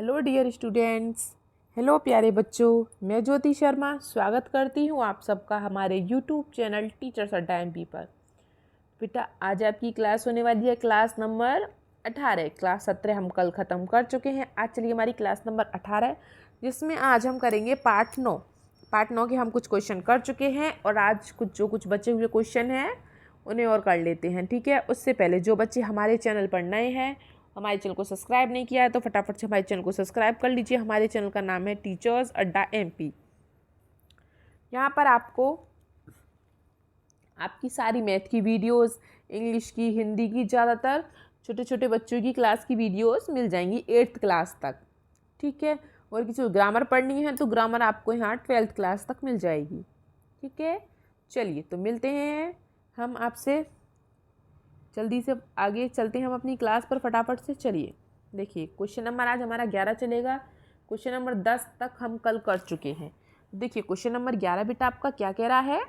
Hello dear students, hello प्यारे बच्चों। मैं ज्योति शर्मा स्वागत करती हूँ आप सबका हमारे यूट्यूब चैनल टीचर्स अड्डा एमपी पर। बेटा आज आपकी क्लास होने वाली है क्लास नंबर 18। क्लास 17 हम कल ख़त्म कर चुके हैं। आज चलिए हमारी क्लास नंबर 18 जिसमें आज हम करेंगे पार्ट 9। पार्ट 9 के हम कुछ क्वेश्चन कर चुके हैं और आज कुछ बचे हुए क्वेश्चन हैं उन्हें और कर लेते हैं। ठीक है, उससे पहले जो बच्चे हमारे चैनल पर नए हैं, हमारे चैनल को सब्सक्राइब नहीं किया है तो फटाफट से हमारे चैनल को सब्सक्राइब कर लीजिए। हमारे चैनल का नाम है टीचर्स अड्डा एमपी। यहाँ पर आपको आपकी सारी मैथ की वीडियोस, इंग्लिश की, हिंदी की, ज़्यादातर छोटे छोटे बच्चों की क्लास की वीडियोस मिल जाएंगी 8th क्लास तक। ठीक है, और किसी को ग्रामर पढ़नी है तो ग्रामर आपको यहाँ 12th क्लास तक मिल जाएगी। ठीक है, चलिए तो मिलते हैं हम आपसे। जल्दी से आगे चलते हैं हम अपनी क्लास पर फटाफट से। चलिए देखिए, क्वेश्चन नंबर आज हमारा 11 चलेगा। क्वेश्चन नंबर 10 तक हम कल कर चुके हैं। देखिए क्वेश्चन नंबर 11 बेटा आपका क्या कह रहा है,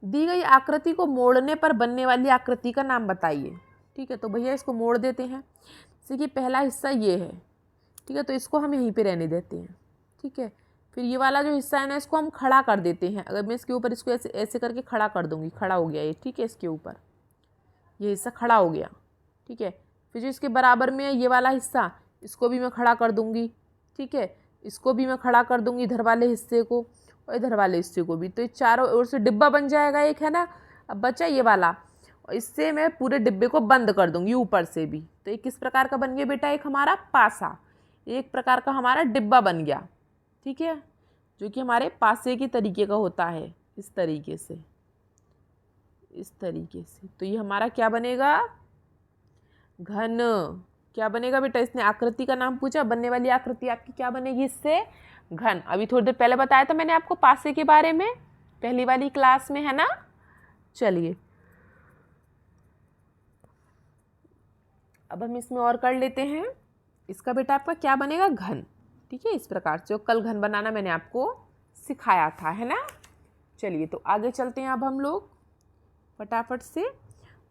दी गई आकृति को मोड़ने पर बनने वाली आकृति का नाम बताइए। ठीक है, तो भैया इसको मोड़ देते हैं। जैसे कि पहला हिस्सा ये है, ठीक है, तो इसको हम यहीं पे रहने देते हैं। ठीक है, फिर ये वाला जो हिस्सा है ना, इसको हम खड़ा कर देते हैं। अगर मैं इसके ऊपर इसको ऐसे ऐसे करके खड़ा कर दूंगी, खड़ा हो गया ये। ठीक है, इसके ऊपर ये हिस्सा खड़ा हो गया। ठीक है, फिर जो इसके बराबर में है ये वाला हिस्सा, इसको भी मैं खड़ा कर दूंगी। ठीक है, इसको भी मैं खड़ा कर दूंगी, इधर वाले हिस्से को और इधर वाले हिस्से को भी। तो ये चारों ओर से डिब्बा बन जाएगा एक, है ना। अब बचा ये वाला, और इससे मैं पूरे डिब्बे को बंद कर दूंगी ऊपर से भी। तो ये किस प्रकार का बन गया बेटा, एक हमारा पासा, एक प्रकार का हमारा डिब्बा बन गया। ठीक है, जो कि हमारे पासे के तरीके का होता है, इस तरीके से, इस तरीके से। तो ये हमारा क्या बनेगा, घन। क्या बनेगा बेटा, इसने आकृति का नाम पूछा, बनने वाली आकृति आपकी क्या बनेगी इससे, घन। अभी थोड़ी देर पहले बताया था मैंने आपको पासे के बारे में, पहली वाली क्लास में, है ना। चलिए अब हम इसमें और कर लेते हैं। इसका बेटा आपका क्या बनेगा, घन। ठीक है, इस प्रकार से कल घन बनाना मैंने आपको सिखाया था, है ना। चलिए तो आगे चलते हैं अब हम लोग फटाफट से।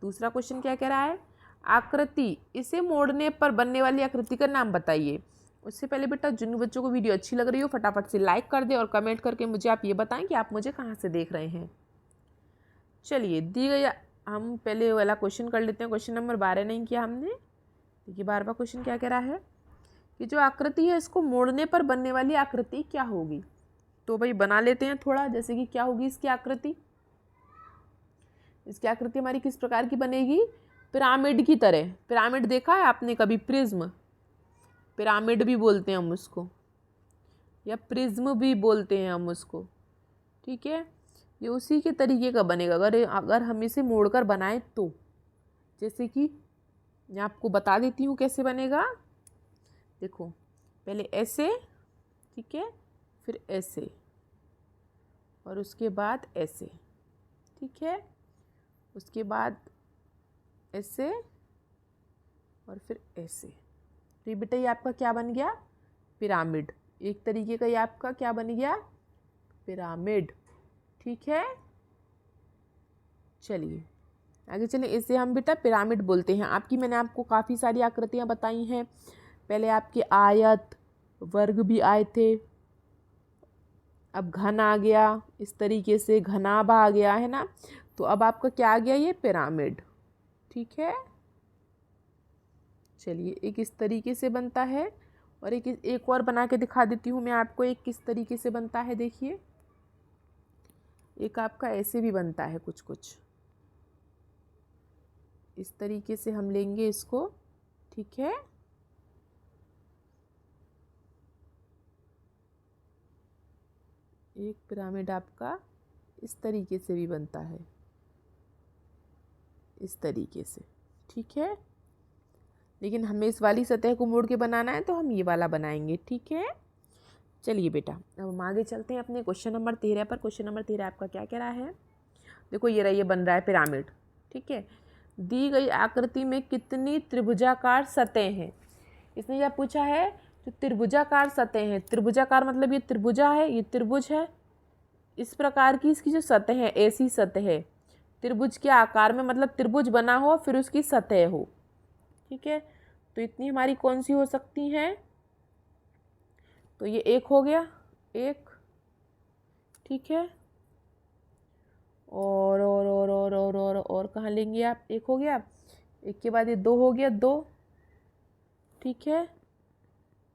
दूसरा क्वेश्चन क्या कह रहा है, आकृति, इसे मोड़ने पर बनने वाली आकृति का नाम बताइए। उससे पहले बेटा जिन बच्चों को वीडियो अच्छी लग रही हो फटाफट से लाइक कर दे और कमेंट करके मुझे आप ये बताएं कि आप मुझे कहाँ से देख रहे हैं। चलिए दी गई, हम पहले वाला क्वेश्चन कर लेते हैं। क्वेश्चन नंबर 12 नहीं किया हमने। देखिए 12वां क्वेश्चन क्या कह रहा है कि जो आकृति है इसको मोड़ने पर बनने वाली आकृति क्या होगी। तो भाई बना लेते हैं थोड़ा, जैसे कि क्या होगी इसकी आकृति। इसकी आकृति हमारी किस प्रकार की बनेगी, पिरामिड की तरह। पिरामिड देखा है आपने कभी, प्रिज्म, पिरामिड भी बोलते हैं हम उसको, या प्रिज्म भी बोलते हैं हम उसको। ठीक है, ये उसी के तरीके का बनेगा अगर हम इसे मोड़कर बनाएं तो। जैसे कि मैं आपको बता देती हूँ कैसे बनेगा। देखो पहले ऐसे, ठीक है, फिर ऐसे, और उसके बाद ऐसे। ठीक है, उसके बाद ऐसे, और फिर ऐसे। तो ये बेटा ये आपका क्या बन गया, पिरामिड। एक तरीके का ये आपका क्या बन गया, पिरामिड। ठीक है, चलिए आगे चलिए। इसे हम बेटा पिरामिड बोलते हैं। आपकी मैंने आपको काफ़ी सारी आकृतियाँ बताई हैं। पहले आपके आयत, वर्ग भी आए थे, अब घन आ गया, इस तरीके से घनाभ आ गया, है ना। तो अब आपका क्या आ गया, ये पिरामिड। ठीक है, चलिए एक इस तरीके से बनता है, और एक और बना के दिखा देती हूँ मैं आपको, एक किस तरीके से बनता है। देखिए एक आपका ऐसे भी बनता है, कुछ कुछ इस तरीके से हम लेंगे इसको। ठीक है, एक पिरामिड आपका इस तरीके से भी बनता है, इस तरीके से। ठीक है, लेकिन हमें इस वाली सतह को मोड़ के बनाना है तो हम ये वाला बनाएंगे। ठीक है, चलिए बेटा अब हम आगे चलते हैं अपने क्वेश्चन नंबर 13 पर। क्वेश्चन नंबर 13 आपका क्या कह रहा है, देखो ये रहा, ये बन रहा है पिरामिड। ठीक है, दी गई आकृति में कितनी त्रिभुजाकार सतह हैं। इसने क्या पूछा है, जो त्रिभुजाकार सतह हैं। त्रिभुजाकार मतलब ये त्रिभुजा है, ये त्रिभुज है, इस प्रकार की इसकी जो सतह है, ऐसी सतह है त्रिभुज के आकार में, मतलब त्रिभुज बना हो फिर उसकी सतह हो। ठीक है, तो इतनी हमारी कौन सी हो सकती हैं? तो ये एक हो गया, एक, ठीक है। और कहाँ लेंगे आप? एक हो गया, एक के बाद ये दो हो गया, दो, ठीक है।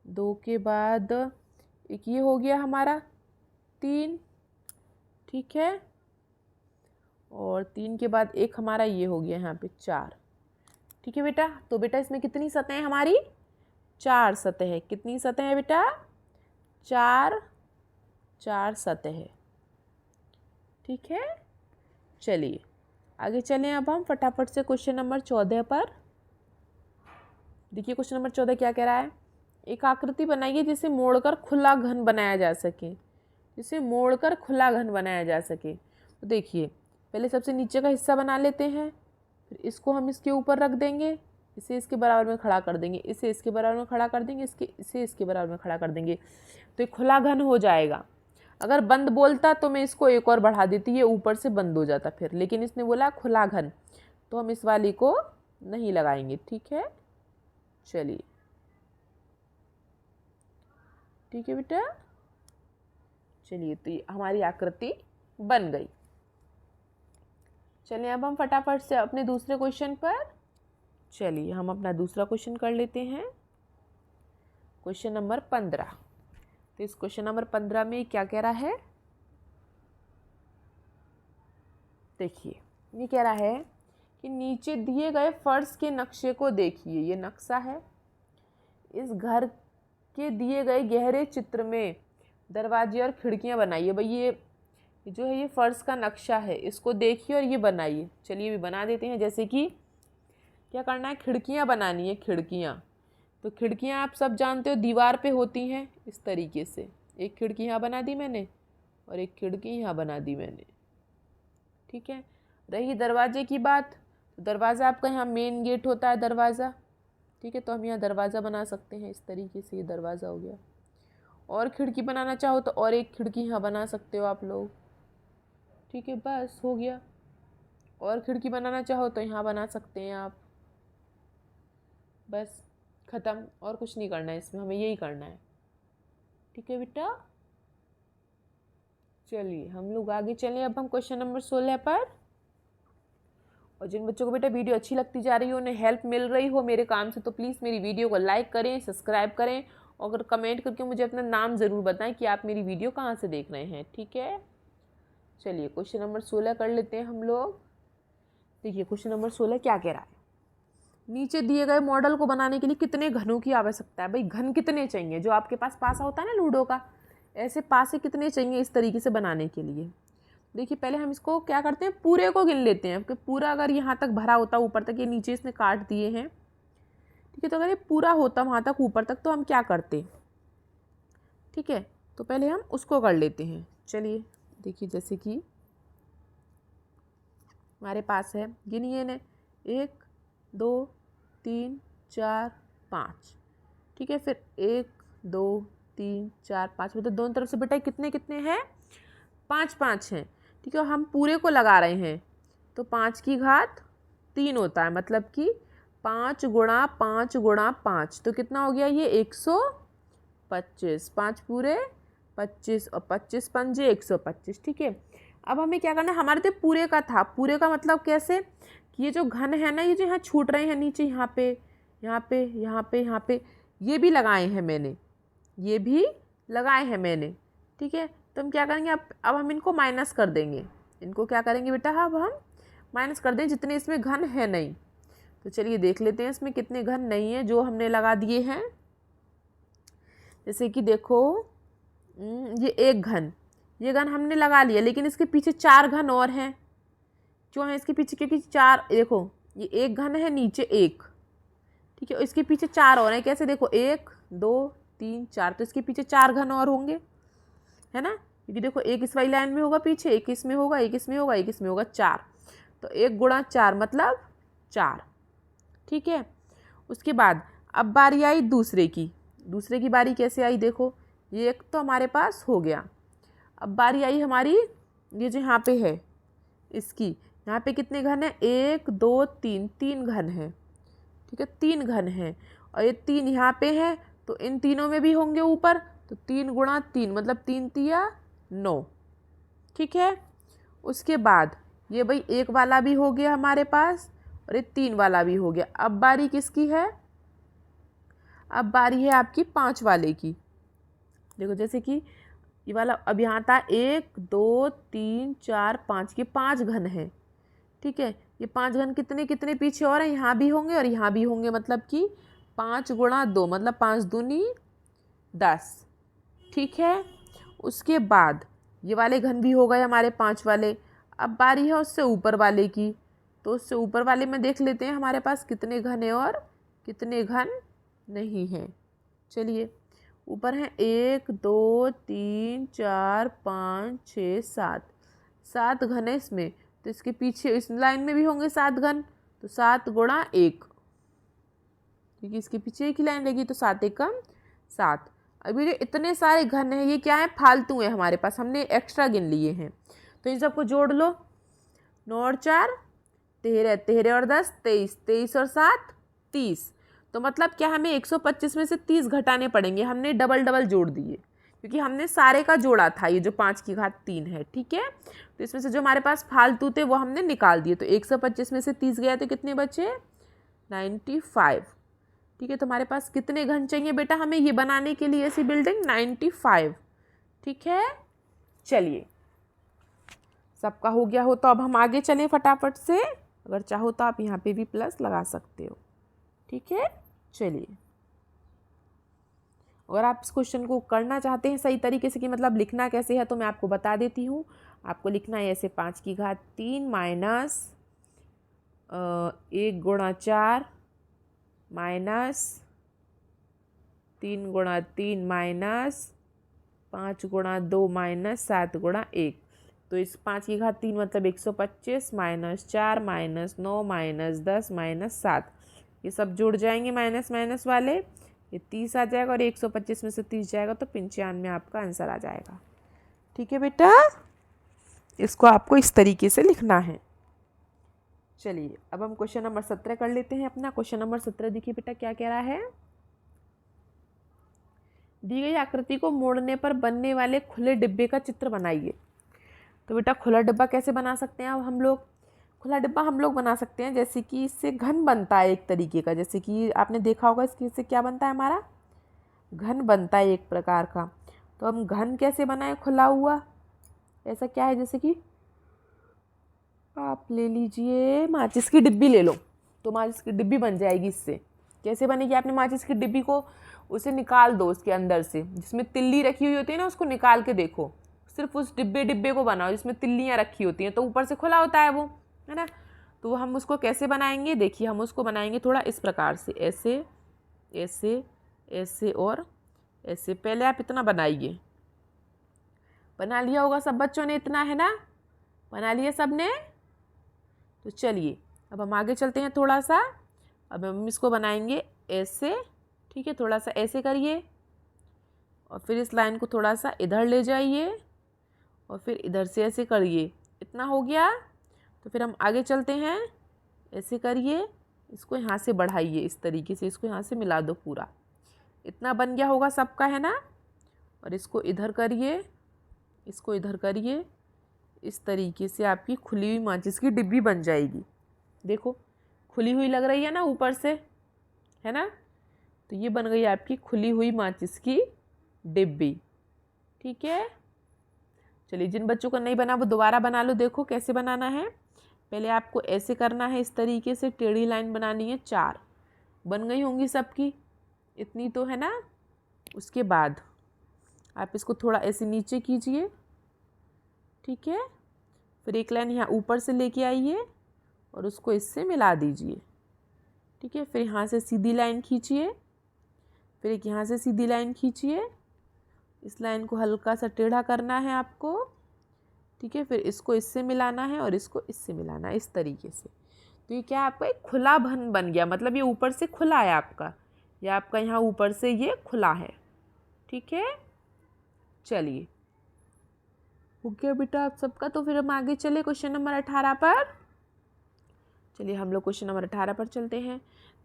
दो के बाद एक ये हो गया हमारा तीन, ठीक है। और तीन के बाद एक हमारा ये हो गया यहाँ पे चार, ठीक है बेटा। तो बेटा इसमें कितनी सतह है हमारी? चार सतह है। कितनी सतह है बेटा? चार सतह है, ठीक है। चलिए आगे चलें अब हम फटाफट से क्वेश्चन नंबर 14 पर। देखिए क्वेश्चन नंबर 14 क्या कह रहा है? एक आकृति बनाइए जिसे मोड़कर खुला घन बनाया जा सके, जिसे मोड़कर खुला घन बनाया जा सके। तो देखिए पहले सबसे नीचे का हिस्सा बना लेते हैं, फिर इसको हम इसके ऊपर रख देंगे, इसे इसके बराबर में खड़ा कर देंगे, इसे इसके बराबर में खड़ा कर देंगे, इसे इसके बराबर में खड़ा कर देंगे, तो ये खुला घन हो जाएगा। अगर बंद बोलता तो मैं इसको एक और बढ़ा देती, ये ऊपर से बंद हो जाता फिर, लेकिन इसने बोला खुला घन, तो हम इस वाली को नहीं लगाएंगे, ठीक है। चलिए ठीक है बेटा, चलिए तो ये हमारी आकृति बन गई। चलिए अब हम फटाफट से अपने दूसरे क्वेश्चन पर, चलिए हम अपना दूसरा क्वेश्चन कर लेते हैं, क्वेश्चन नंबर 15। तो इस क्वेश्चन नंबर 15 में क्या कह रहा है? देखिए ये कह रहा है कि नीचे दिए गए फर्श के नक्शे को देखिए, ये नक्शा है। इस घर के दिए गए गहरे चित्र में दरवाजे और खिड़कियां बनाइए। भाई ये जो है ये फर्श का नक्शा है, इसको देखिए और ये बनाइए। चलिए भी बना देते हैं। जैसे कि क्या करना है? खिड़कियां बनानी है, खिड़कियां। तो खिड़कियां आप सब जानते हो दीवार पे होती हैं इस तरीके से। एक खिड़की यहाँ बना दी मैंने और एक खिड़की यहाँ बना दी मैंने, ठीक है। रही दरवाजे की बात, तो दरवाज़ा आपका यहाँ मेन गेट होता है दरवाज़ा, ठीक है। तो हम यहाँ दरवाज़ा बना सकते हैं इस तरीके से, ये दरवाज़ा हो गया। और खिड़की बनाना चाहो तो और एक खिड़की यहाँ बना सकते हो आप लोग, ठीक है, बस हो गया। और खिड़की बनाना चाहो तो यहाँ बना सकते हैं आप, बस ख़त्म। और कुछ नहीं करना है इसमें, हमें यही करना है, ठीक है बेटा। चलिए हम लोग आगे चलें अब हम क्वेश्चन नंबर 16 पर। और जिन बच्चों को बेटा वीडियो अच्छी लगती जा रही हो, उन्हें हेल्प मिल रही हो मेरे काम से, तो प्लीज़ मेरी वीडियो को लाइक करें, सब्सक्राइब करें और अगर कमेंट करके मुझे अपना नाम ज़रूर बताएं कि आप मेरी वीडियो कहाँ से देख रहे हैं, ठीक है। चलिए क्वेश्चन नंबर 16 कर लेते हैं हम लोग। देखिए क्वेश्चन नंबर 16 क्या कह रहा है? नीचे दिए गए मॉडल को बनाने के लिए कितने घनों की आवश्यकता है? भाई घन कितने चाहिए? जो आपके पास पासा होता है ना लूडो का, ऐसे पासे कितने चाहिए इस तरीके से बनाने के लिए? देखिए पहले हम इसको क्या करते हैं, पूरे को गिन लेते हैं कि पूरा अगर यहाँ तक भरा होता ऊपर तक, ये नीचे इसने काट दिए हैं, ठीक है। तो अगर ये पूरा होता वहाँ तक ऊपर तक तो हम क्या करते, ठीक है। तो पहले हम उसको कर लेते हैं। चलिए देखिए जैसे कि हमारे पास है, गिनिए ने, 1 2 3 4 5, ठीक है। फिर 1 2 3 4 5, मतलब दोनों तरफ से बेटा कितने कितने हैं? 5 5 हैं, ठीक है। हम पूरे को लगा रहे हैं तो 5 की घात 3 होता है, मतलब कि 5 गुणा 5 गुणा 5, तो कितना हो गया ये? 125। 5 पूरे 25 और 25 पंजे 125, ठीक है। अब हमें क्या करना है? हमारे तो पूरे का था, पूरे का मतलब कैसे कि ये जो घन है ना, ये जो यहाँ छूट रहे हैं नीचे, यहाँ पे यहाँ पे यहाँ पे यहाँ पे, ये भी लगाए हैं मैंने, ये भी लगाए हैं मैंने, ठीक है। तो हम क्या करेंगे? अब हम इनको माइनस कर देंगे। इनको क्या करेंगे बेटा? अब हम माइनस कर दें जितने इसमें घन है नहीं। तो चलिए देख लेते हैं इसमें कितने घन नहीं है जो हमने लगा दिए हैं। जैसे कि देखो ये एक घन, ये घन हमने लगा लिया, लेकिन इसके पीछे 4 घन और हैं। क्यों है इसके पीछे? क्योंकि 4, देखो ये एक घन है नीचे एक, ठीक है, और इसके पीछे 4 और हैं। कैसे? देखो 1 2 3 4, तो इसके पीछे 4 घन और होंगे, है ना। क्योंकि देखो एक इस वाली लाइन में होगा पीछे, एक इसमें होगा, एक इसमें होगा, एक इसमें होगा, 4। तो 1 गुणा 4 मतलब 4, ठीक है। उसके बाद अब बारी आई दूसरे की। दूसरे की बारी कैसे आई? देखो ये एक तो हमारे पास हो गया। अब बारी आई हमारी ये जो यहाँ पे है इसकी, यहाँ पे कितने घन है? 1 2 3, 3 घन है, ठीक है, 3 घन है। और ये 3 यहाँ पे है तो इन तीनों में भी होंगे ऊपर, तो 3 गुणा 3 मतलब 3 तिया 9। ठीक है, उसके बाद ये भाई 1 वाला भी हो गया हमारे पास और ये 3 वाला भी हो गया। अब बारी किसकी है? अब बारी है आपकी 5 वाले की। देखो जैसे कि ये वाला अब यहाँ था 1 2 3 4 5, ये 5 घन है। ठीक है, ये 5 घन कितने कितने पीछे और हैं, यहाँ भी होंगे और यहाँ भी होंगे, मतलब कि 5 गुणा 2 मतलब 5 दूनी 10। ठीक है, उसके बाद ये वाले घन भी हो गए हमारे 5 वाले। अब बारी है उससे ऊपर वाले की, तो उससे ऊपर वाले में देख लेते हैं हमारे पास कितने घन है और कितने घन नहीं हैं। चलिए, ऊपर हैं 1 2 3 4 5 6 7, 7 घन है इसमें, तो इसके पीछे इस लाइन में भी होंगे 7 घन, तो 7 गुणा 1, क्योंकि इसके पीछे एक ही लाइन रहेगी, तो 7 एकम 7। अभी जो इतने सारे घन हैं ये क्या है? फालतू है हमारे पास, हमने एक्स्ट्रा गिन लिए हैं, तो इन सबको जोड़ लो। 9 और 4 13, 13 और 10 23, 23 और 7 30। तो मतलब क्या हमें 125 में से 30 घटाने पड़ेंगे। हमने डबल डबल जोड़ दिए क्योंकि हमने सारे का जोड़ा था, ये जो 5 की घात 3 है। ठीक है, तो इसमें से जो हमारे पास फालतू थे वो हमने निकाल दिए, तो 125 में से 30 गया तो कितने बचे? 95। ठीक है, तो हमारे पास कितने घन चाहिए बेटा हमें ये बनाने के लिए ऐसी बिल्डिंग? 95। ठीक है, चलिए सबका हो गया हो तो अब हम आगे चलें फटाफट से। अगर चाहो तो आप यहाँ पे भी प्लस लगा सकते हो। ठीक है, चलिए अगर आप इस क्वेश्चन को करना चाहते हैं सही तरीके से कि मतलब लिखना कैसे है, तो मैं आपको बता देती हूँ। आपको लिखना है ऐसे 5 की घात 3 माइनस 1 गुणा 4 माइनस 3 गुणा 3 माइनस 5 गुणा 2 माइनस 7 गुणा 1। तो इस 5 की घात 3 मतलब 125 माइनस 4 माइनस 9 माइनस 10 माइनस 7, ये सब जुड़ जाएंगे माइनस माइनस वाले, ये 30 आ जाएगा और 125 में से 30 जाएगा तो 95 आपका आंसर आ जाएगा। ठीक है बेटा, इसको आपको इस तरीके से लिखना है। चलिए अब हम क्वेश्चन नंबर 17 कर लेते हैं अपना। क्वेश्चन नंबर 17 देखिए बेटा क्या कह रहा है। दी गई आकृति को मोड़ने पर बनने वाले खुले डिब्बे का चित्र बनाइए। तो बेटा खुला डिब्बा कैसे बना सकते हैं? अब हम लोग खुला डिब्बा हम लोग बना सकते हैं जैसे कि इससे घन बनता है एक तरीके का, जैसे कि आपने देखा होगा इससे क्या बनता है, हमारा घन बनता है एक प्रकार का। तो हम घन कैसे बनाए खुला हुआ? ऐसा क्या है, जैसे कि आप ले लीजिए माचिस की डिब्बी ले लो, तो माचिस की डिब्बी बन जाएगी इससे। कैसे बनेगी? आपने माचिस की डिब्बी को उसे निकाल दो, उसके अंदर से जिसमें तिल्ली रखी हुई होती है ना, उसको निकाल के देखो, सिर्फ उस डिब्बे को बनाओ जिसमें तिल्लियाँ रखी होती हैं, तो ऊपर से खुला होता है वो, है ना। तो हम उसको कैसे बनाएंगे? देखिए हम उसको बनाएंगे थोड़ा इस प्रकार से, ऐसे ऐसे ऐसे और ऐसे। पहले आप इतना बनाइए, बना लिया होगा सब बच्चों ने, इतना है ना, बना लिया सब ने। तो चलिए अब हम आगे चलते हैं थोड़ा सा। अब हम इसको बनाएंगे ऐसे, ठीक है, थोड़ा सा ऐसे करिए और फिर इस लाइन को थोड़ा सा इधर ले जाइए और फिर इधर से ऐसे करिए। इतना हो गया, तो फिर हम आगे चलते हैं, ऐसे करिए, इसको यहाँ से बढ़ाइए इस तरीके से, इसको यहाँ से मिला दो पूरा। इतना बन गया होगा सबका, है ना। और इसको इधर करिए, इसको इधर करिए, इस तरीके से आपकी खुली हुई माचिस की डिब्बी बन जाएगी। देखो खुली हुई लग रही है ना ऊपर से, है ना। तो ये बन गई आपकी खुली हुई माचिस की डिब्बी। ठीक है, चलिए जिन बच्चों को नहीं बना वो दोबारा बना लो। देखो कैसे बनाना है। पहले आपको ऐसे करना है, इस तरीके से टेढ़ी लाइन बनानी है। 4 बन गई होंगी सबकी, इतनी तो है ना। उसके बाद आप इसको थोड़ा ऐसे नीचे कीजिए, ठीक है। फिर एक लाइन यहाँ ऊपर से लेके आइए और उसको इससे मिला दीजिए, ठीक है। फिर यहाँ से सीधी लाइन खींचिए, फिर एक यहाँ से सीधी लाइन खींचिए, इस लाइन को हल्का सा टेढ़ा करना है आपको, ठीक है। फिर इसको इससे मिलाना है और इसको इससे मिलाना है, इस तरीके से। तो ये क्या आपका एक खुला भन बन गया, मतलब ये ऊपर से खुला है आपका, ये आपका यहाँ ऊपर से ये खुला है, ठीक है। चलिए हो गया बेटा आप सबका। तो फिर हम आगे चले क्वेश्चन नंबर 18 पर। चलिए हम लोग क्वेश्चन नंबर 18 पर चलते हैं।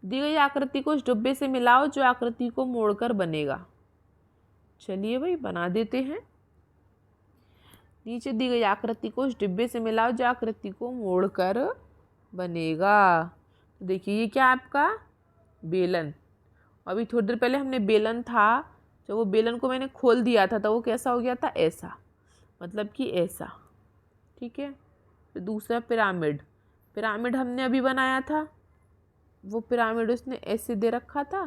दी गई आकृति को उस डिब्बे से मिलाओ जो आकृति को मोड़कर बनेगा। चलिए भाई बना देते हैं। नीचे दी गई आकृति को उस डिब्बे से मिलाओ जो आकृति को मोड़कर बनेगा। तो देखिए ये क्या आपका बेलन। अभी थोड़ी देर पहले हमने बेलन था, जब वो बेलन को मैंने खोल दिया था तो वो कैसा हो गया था, ऐसा, मतलब कि ऐसा। ठीक है। फिर दूसरा पिरामिड। पिरामिड हमने अभी बनाया था, वो पिरामिड उसने ऐसे दे रखा था,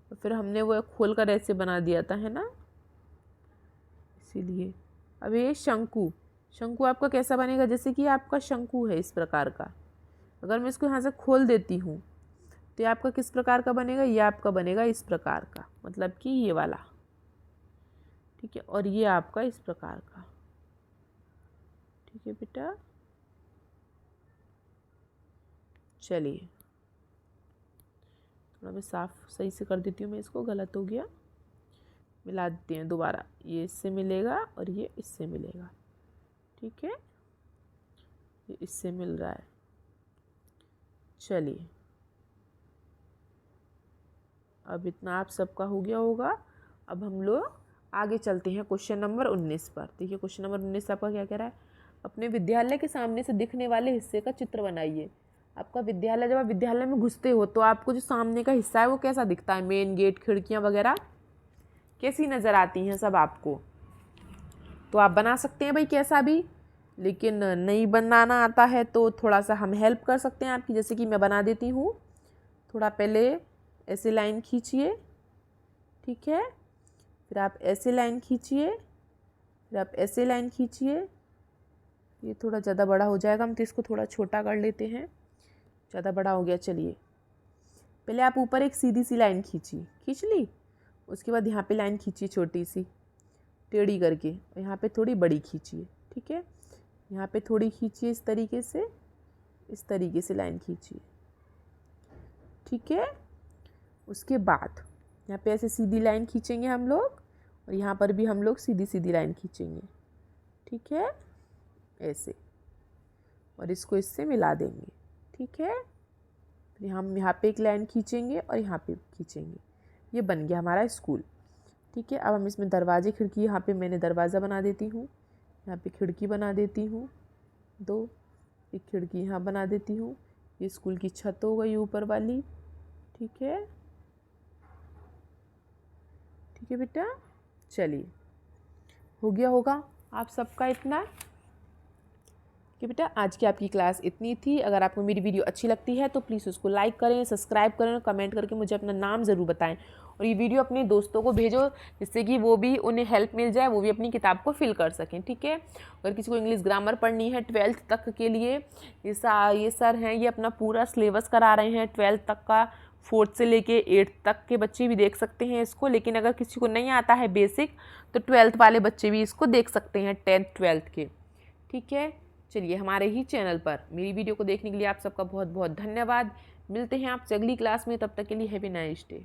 तो फिर हमने वो खोल कर ऐसे बना दिया था, है ना, इसीलिए। अब ये शंकु। शंकु आपका कैसा बनेगा, जैसे कि आपका शंकु है इस प्रकार का। अगर मैं इसको यहाँ से खोल देती हूँ तो ये आपका किस प्रकार का बनेगा, ये आपका बनेगा इस प्रकार का, मतलब कि ये वाला। ठीक है। और ये आपका इस प्रकार का। ठीक है बेटा। चलिए थोड़ा मैं साफ सही से कर देती हूँ, मैं इसको, गलत हो गया। मिला देते हैं दोबारा, ये इससे मिलेगा और ये इससे मिलेगा। ठीक है। ये इससे मिल रहा है। चलिए अब इतना आप सबका हो गया होगा। अब हम लोग आगे चलते हैं क्वेश्चन नंबर 19 पर। देखिए क्वेश्चन नंबर 19 आपका क्या कह रहा है, अपने विद्यालय के सामने से दिखने वाले हिस्से का चित्र बनाइए। आपका विद्यालय, जब आप विद्यालय में घुसते हो तो आपको जो सामने का हिस्सा है वो कैसा दिखता है, मेन गेट, खिड़कियाँ वगैरह कैसी नज़र आती हैं सब आपको। तो आप बना सकते हैं भाई कैसा भी, लेकिन नहीं बनाना आता है तो थोड़ा सा हम हेल्प कर सकते हैं आपकी। जैसे कि मैं बना देती हूँ। थोड़ा पहले ऐसे लाइन खींचिए। ठीक है। फिर आप ऐसे लाइन खींचिए, फिर आप ऐसे लाइन खींचिए। ये थोड़ा ज़्यादा बड़ा हो जाएगा, हम तो इसको थोड़ा छोटा कर लेते हैं, ज़्यादा बड़ा हो गया। चलिए पहले आप ऊपर एक सीधी सी लाइन खींची, खींच ली। उसके बाद यहाँ पे लाइन खींचिए छोटी सी टेढ़ी करके, और यहाँ पे थोड़ी बड़ी खींचिए। ठीक है। यहाँ पे थोड़ी खींचिए इस तरीके से लाइन खींचिए। ठीक है। उसके बाद यहाँ पे ऐसे सीधी लाइन खींचेंगे हम लोग, और यहाँ पर भी हम लोग सीधी सीधी लाइन खींचेंगे। ठीक है, ऐसे, और इसको इससे मिला देंगे। ठीक है। फिर हम यहाँ पे एक लाइन खींचेंगे और यहाँ पे खींचेंगे। ये बन गया हमारा स्कूल। ठीक है। अब हम इसमें दरवाजे खिड़की, यहाँ पे मैंने दरवाज़ा बना देती हूँ, यहाँ पे खिड़की बना देती हूँ 2, एक खिड़की यहाँ बना देती हूँ। ये स्कूल की छत हो गई ऊपर वाली। ठीक है। ठीक है बेटा। चलिए हो गया होगा आप सबका इतना कि बेटा आज की आपकी क्लास इतनी थी। अगर आपको मेरी वीडियो अच्छी लगती है तो प्लीज़ उसको लाइक करें, सब्सक्राइब करें और कमेंट करके मुझे अपना नाम ज़रूर बताएं। और ये वीडियो अपने दोस्तों को भेजो, जिससे कि वो भी, उन्हें हेल्प मिल जाए, वो भी अपनी किताब को फिल कर सकें। ठीक है। अगर किसी को इंग्लिश ग्रामर पढ़नी है 12th तक के लिए, ये सर हैं, ये अपना पूरा सिलेबस करा रहे हैं 12th तक का। 4th से लेके 8th तक के बच्चे भी देख सकते हैं इसको। लेकिन अगर किसी को नहीं आता है बेसिक, तो 12th वाले बच्चे भी इसको देख सकते हैं, 10th 12th के। ठीक है। चलिए हमारे ही चैनल पर मेरी वीडियो को देखने के लिए आप सबका बहुत बहुत धन्यवाद। मिलते हैं आपसे अगली क्लास में, तब तक के लिए हैव ए नाइस डे।